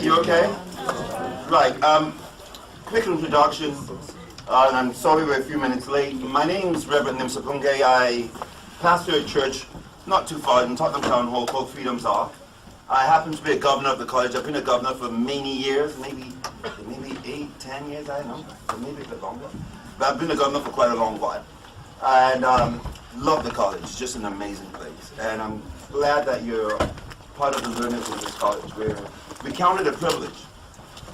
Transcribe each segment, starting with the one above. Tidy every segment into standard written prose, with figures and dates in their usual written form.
You okay? Right. Quick introduction. And I'm sorry we're a few minutes late. My name is Reverend Nimsapunge. I pastor a church not too far in Tottenham Town Hall called Freedom's Ark. I happen to be a governor of the college. I've been a governor for many years, maybe 8, 10 years, I don't know, or maybe a bit longer. But I've been a governor for quite a long while. And love the college. It's just an amazing place. And I'm glad that you're part of the learners in this college. We count it a privilege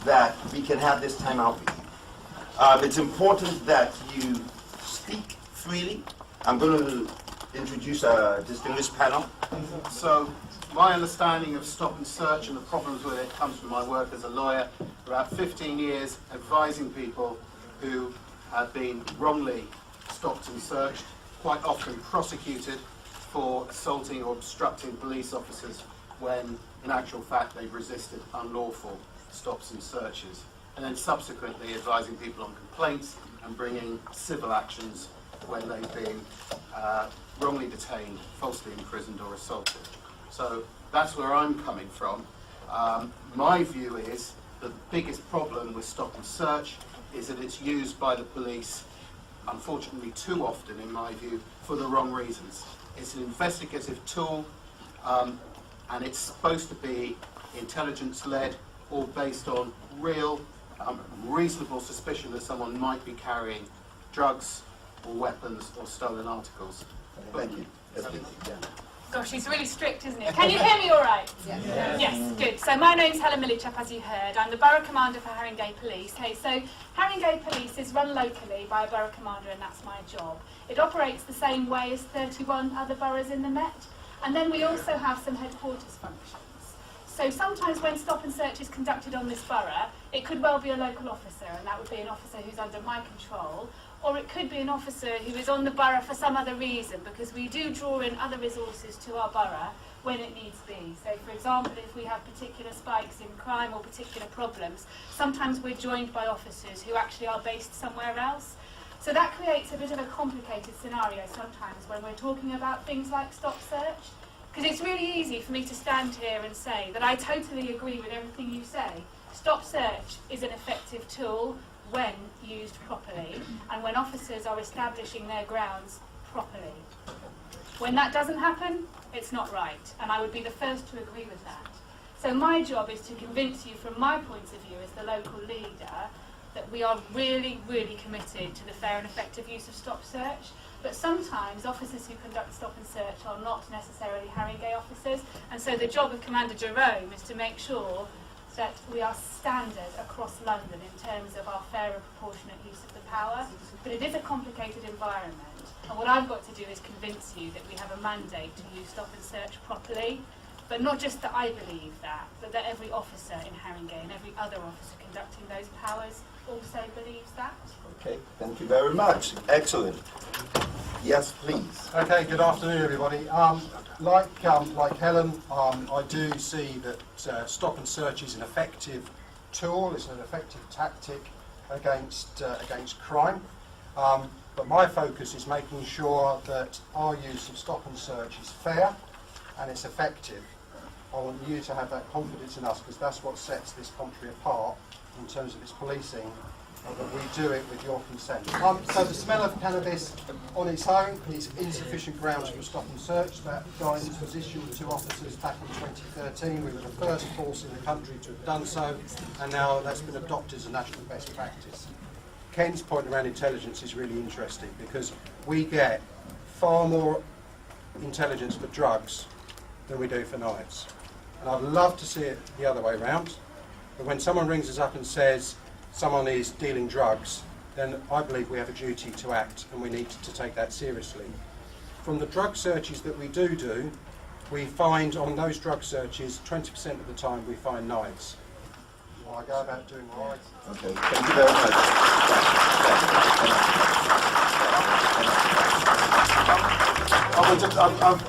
that we can have this time out with you. It's important that you speak freely. I'm going to introduce a distinguished panel. So, my understanding of stop and search and the problems with it comes from my work as a lawyer. About 15 years advising people who have been wrongly stopped and searched, quite often prosecuted for assaulting or obstructing police officers when, in actual fact, they've resisted unlawful stops and searches. And then subsequently advising people on complaints and bringing civil actions when they've been wrongly detained, falsely imprisoned or assaulted. So that's where I'm coming from. My view is that the biggest problem with stop and search is that it's used by the police, unfortunately too often in my view, for the wrong reasons. It's an investigative tool and it's supposed to be intelligence-led or based on real, reasonable suspicion that someone might be carrying drugs or weapons or stolen articles. Thank you. Gosh, he's really strict, isn't he? Can you hear me all right? Yeah. Yes, good. So my name's Helen Millichap, as you heard. I'm the Borough Commander for Haringey Police. Okay, so Haringey Police is run locally by a Borough Commander, and that's my job. It operates the same way as 31 other boroughs in the Met. And then we also have some headquarters functions. So sometimes when stop and search is conducted on this borough, it could well be a local officer, and that would be an officer who's under my control, or it could be an officer who is on the borough for some other reason, because we do draw in other resources to our borough when it needs be. So for example, if we have particular spikes in crime or particular problems, sometimes we're joined by officers who actually are based somewhere else. So that creates a bit of a complicated scenario sometimes when we're talking about things like stop search. Because it's really easy for me to stand here and say that I totally agree with everything you say. Stop search is an effective tool when used properly and when officers are establishing their grounds properly. When that doesn't happen, it's not right, and I would be the first to agree with that. So my job is to convince you from my point of view as the local leader that we are really, really committed to the fair and effective use of stop search. But sometimes officers who conduct stop and search are not necessarily Haringey officers, and so the job of Commander Jerome is to make sure that we are standard across London in terms of our fair and proportionate use of the power. But it is a complicated environment, and what I've got to do is convince you that we have a mandate to use stop and search properly, but not just that I believe that, but that every officer in Haringey and every other officer conducting those powers also believes that. Okay, thank you very much. Excellent. Yes, please. Okay, good afternoon, everybody. Like Helen, I do see that stop and search is an effective tool, it's an effective tactic against crime. But my focus is making sure that our use of stop and search is fair and it's effective. I want you to have that confidence in us, because that's what sets this country apart in terms of its policing, that we do it with your consent. So the smell of cannabis on its own is insufficient grounds for stop and search. That guidance was issued to officers back in 2013. We were the first force in the country to have done so, and now that's been adopted as a national best practice. Ken's point around intelligence is really interesting, because we get far more intelligence for drugs than we do for knives. And I'd love to see it the other way around, but when someone rings us up and says someone is dealing drugs, then I believe we have a duty to act, and we need to take that seriously. From the drug searches that we do, we find on those drug searches, 20% of the time we find knives. Well, I go about doing all right. Okay, thank you very much.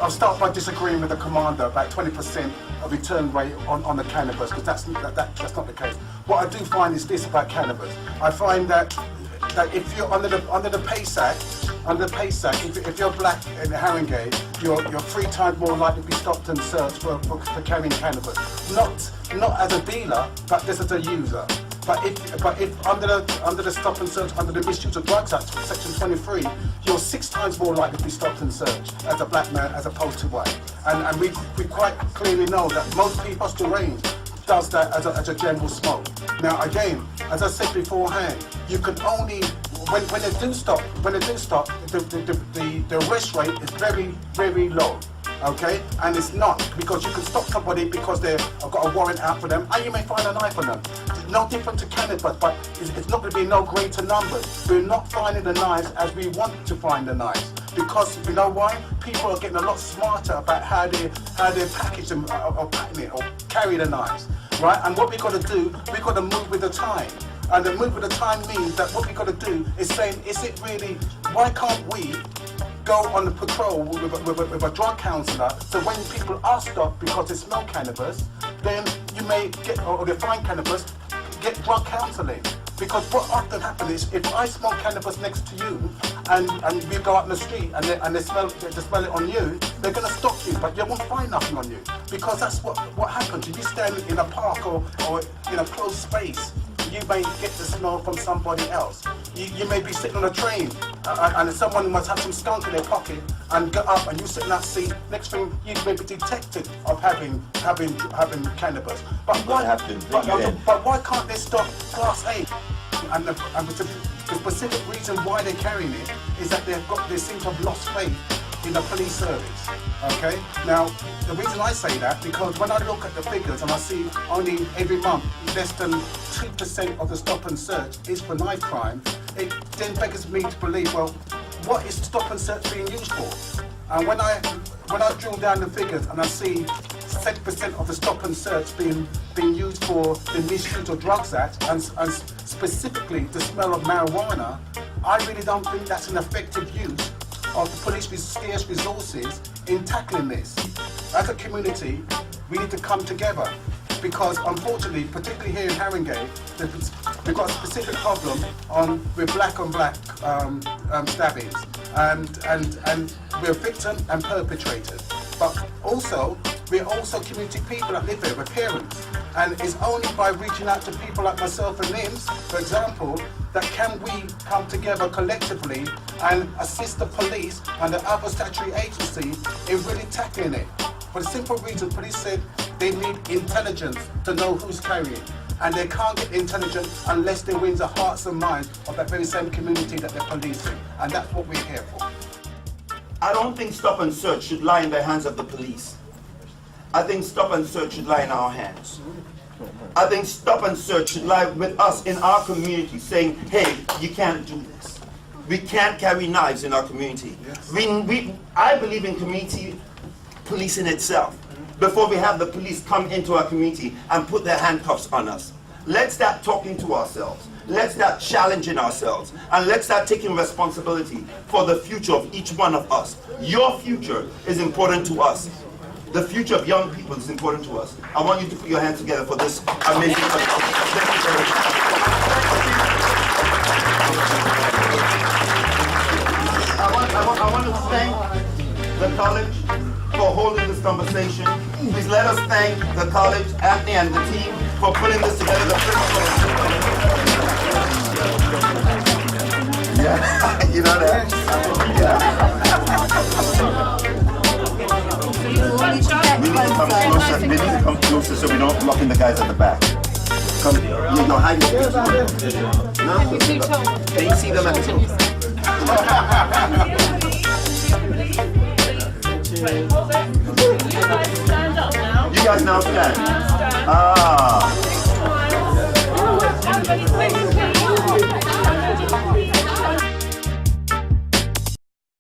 I'll start by disagreeing with the commander about 20% of return rate on the cannabis, because that's not the case. What I do find is this about cannabis. I find that if you're under the PACE Act, if you're black in Haringey, you're 3 times more likely to be stopped and searched for carrying cannabis. Not not as a dealer, but just as a user. But if under the Stop and Search, under the Misuse of Drugs Act, Section 23, you're 6 times more likely to be stopped and searched as a black man as opposed to white. And we quite clearly know that most people, Hostel Range does that as a general smoke. Now again, as I said beforehand, you can only when they do stop, the arrest rate is very, very low. Okay, and it's not because you can stop somebody because they've got a warrant out for them, and you may find a knife on them. It's no different to cannabis, but it's not going to be no greater numbers. We're not finding the knives as we want to find the knives because you know why? People are getting a lot smarter about how they package them or patent it or carry the knives, right? And what we've got to do, we've got to move with the time. And the move with the time means that what we've got to do is saying, is it really? Why can't we go on the patrol with a drug counsellor, so when people are stopped because they smell cannabis, then you may get, or they find cannabis, get drug counselling. Because what often happens is, if I smell cannabis next to you, and we go out in the street and they smell it on you, they're going to stop you, but you won't find nothing on you. Because that's what happens. If you stand in a park or in a closed space, you may get the smell from somebody else. You may be sitting on a train and someone must have some skunk in their pocket and get up and you sit in that seat. Next thing you may be detected of having cannabis. But why can't they stop Class A? And the specific reason why they're carrying it is that they seem to have lost faith in the police service. Okay? Now, the reason I say that, because when I look at the figures and I see only every month less than 2% of the stop and search is for knife crime, it then beggars me to believe, well, what is stop and search being used for? And when I drill down the figures and I see 7% of the stop and search being used for the Misuse of Drugs Act and specifically the smell of marijuana, I really don't think that's an effective use of the police scarce resources in tackling this. As a community, we need to come together because unfortunately, particularly here in Haringey, we've got a specific problem with black on black stabbings, and we're victim and perpetrator. But also, we're also community people that live there, we're parents. And it's only by reaching out to people like myself and Hinds, for example, that can we come together collectively and assist the police and the other statutory agencies in really tackling it. For the simple reason, police said they need intelligence to know who's carrying. And they can't get intelligence unless they win the hearts and minds of that very same community that they're policing. And that's what we're here for. I don't think stop and search should lie in the hands of the police. I think stop and search should lie in our hands. I think stop and search should lie with us in our community saying, hey, you can't do this. We can't carry knives in our community. Yes. I believe in community policing itself before we have the police come into our community and put their handcuffs on us. Let's start talking to ourselves. Let's start challenging ourselves. And let's start taking responsibility for the future of each one of us. Your future is important to us. The future of young people is important to us. I want you to put your hands together for this amazing project. Thank you very much. I want to thank the college for holding this conversation. Please let us thank the college, Anthony, and the team for putting this together. The principal. Yeah, you know that. Yeah. We need to come closer. We need to come closer so we don't lock in the guys at the back. Come, you know, hide your face. No? Can you see them at the top? You guys now stand. Ah.